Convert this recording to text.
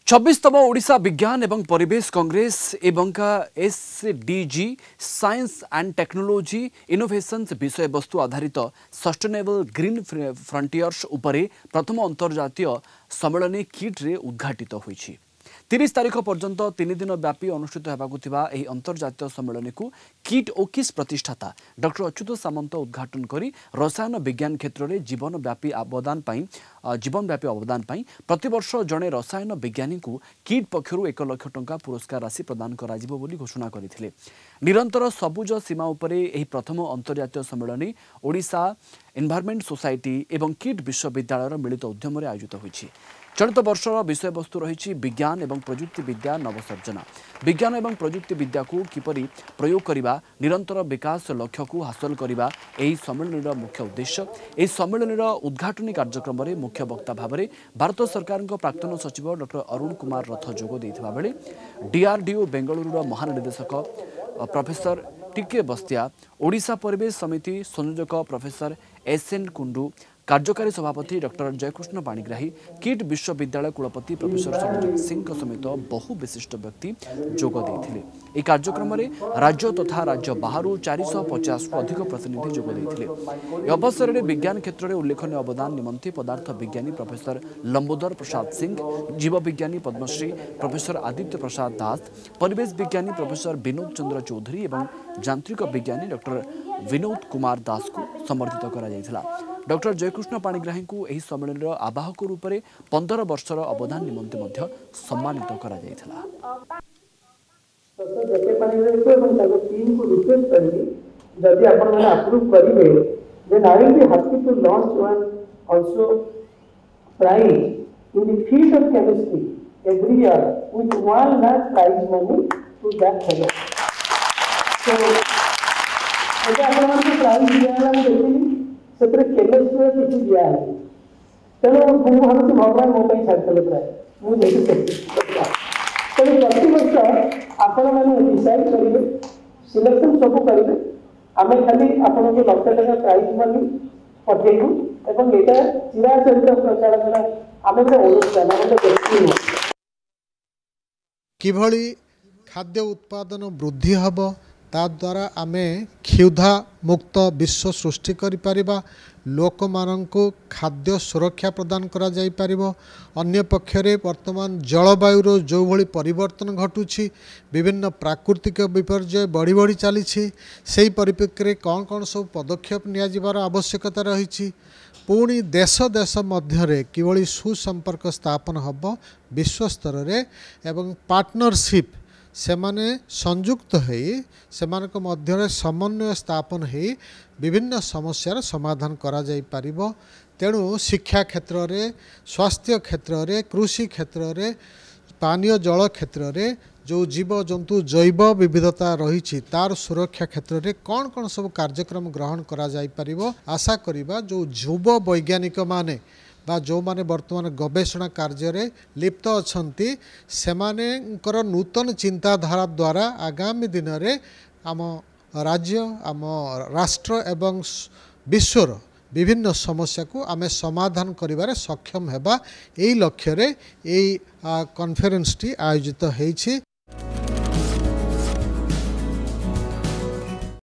26तम ओडिशा विज्ञान एवं परिवेश कांग्रेस एवं SDG science and technology innovations विषय वस्तु आधारित सस्टेनेबल ग्रीन फ्रंटियर्स उपरे प्रथम अंतर्जातीय सम्मेलन किट रे उद्घाटित होईछि। 30 तारिख पर्यंत 3 दिन व्यापी अनुष्ठित होगा अंतर्जातीय सम्मेलन को किट ओकिस प्रतिष्ठाता डॉक्टर अच्युत सामंत उद्घाटन करी रसायन विज्ञान क्षेत्र में जीवनव्यापी अवदान प्रतिवर्ष जड़े रसायन विज्ञानी को किट पक्षर 1 लाख टंका पुरस्कार राशि प्रदान करा घोषणा करथिले। निरंतर सबुज सीमा उपरे एही प्रथम अंतर्जातीय सम्मेलन ओडिशा एनवायरनमेंट सोसाइटी एवं किट विश्वविद्यालय मिलित उद्यम आयोजित होईछि। चलित वर्षर विषय वस्तु रही विज्ञान एवं प्रजुक्ति विद्या नवसर्जना। विज्ञान एवं प्रजुक्ति विद्या को किपरि प्रयोग करने निरंतर विकास लक्ष्य को हासिल करने यही सम्मेलन मुख्य उद्देश्य। यह सम्मेलन उद्घाटनी कार्यक्रम में मुख्य वक्ता भाव में भारत सरकार प्राक्तन सचिव डॉक्टर अरुण कुमार रथ जोग देथिबा बेले डीआरडीओ बेंगलुरु महानिर्देशक प्रोफेसर टीके बस्तिया, ओडिशा परिवेश समिति संयोजक प्रोफेसर एसएन कुंडू, कार्यकारी सभापति डॉक्टर जयकृष्ण पाणिग्राही, किट विश्वविद्यालय कुलपति प्रोफेसर सुरजीत सिंह समेत बहु विशिष्ट व्यक्ति जोग देथिले। यह कार्यक्रम में राज्य तथा राज्य बाहर 450 को अधिक प्रतिनिधि जोग देथिले। अवसर में विज्ञान क्षेत्र में उल्लेखनीय अवदान निमंते पदार्थ विज्ञानी प्रोफेसर लंबोदर प्रसाद सिंह, जीव विज्ञानी पद्मश्री प्रोफेसर आदित्य प्रसाद दास, परिवेश विज्ञानी प्रोफेसर विनोद चंद्र चौधरी एवं यांत्रिक विज्ञानी डॉक्टर विनोद कुमार दास को सम्मानित करा। डॉक्टर जयकृष्ण पाणिग्राही को यह सम्मेलन आवाहक रूप में 15 वर्षर अवदान निमंते सम्मानित करा। से केमिस्ट्री किसी दिया है तेणु मुझे भावी भगवान मो छाड़ते प्राय मुझे तेणु प्रति वर्ष आपण मैंने डिसाइड करेंगे सिलेक्शन सब करेंगे आम खाली आपन को लक्ष टका प्राइज मनी पठेबू और यहाँ चिराचरित प्रचार आम गोटे अनुष्ठान गोटे व्यक्ति किभली खाद्य उत्पादन वृद्धि हब ता द्वारा आमे क्षुधा मुक्त विश्व सृष्टि करि परिबा, लोक माननकु खाद्य सुरक्षा प्रदान करा जाई परिबो। अन्य पक्षरे वर्तमान जलवायुर जो भली परिवर्तन घटुछि, विभिन्न प्राकृतिक विपर्यय बढ़ी बढ़ी चली से परिप्रेक्षी कौन कौन सब पदक्षेप निया जिबार आवश्यकता रही। पुणी देश देश मध्य किभली सुसंपर्क स्थापन हब विश्व स्तर रे एवं पार्टनरशिप से माने संयुक्त हो मध्य समन्वय स्थापन हो विभिन्न समस्यार समाधान करा जाई पारिबो। तेणु शिक्षा क्षेत्र रे, स्वास्थ्य क्षेत्र रे, कृषि क्षेत्र रे, पानीय जल क्षेत्र रे जो जीव जंतु जैव विविधता रही तार सुरक्षा क्षेत्र में कौन कौन सब कार्यक्रम ग्रहण करा जाई पारिबो। आशा करिबा जो युव वैज्ञानिक माने बा जो माने वर्तमान गवेषणा कार्य लिप्त अछंती सेमानेकर नूतन चिंताधारा द्वारा आगामी दिन में आम राज्य आम राष्ट्र एवं विश्वर विभिन्न समस्या को आमे समाधान करिबारे सक्षम हेबा एई लक्ष्य रे एई कॉन्फ्रेंस टी आयोजित हेछि।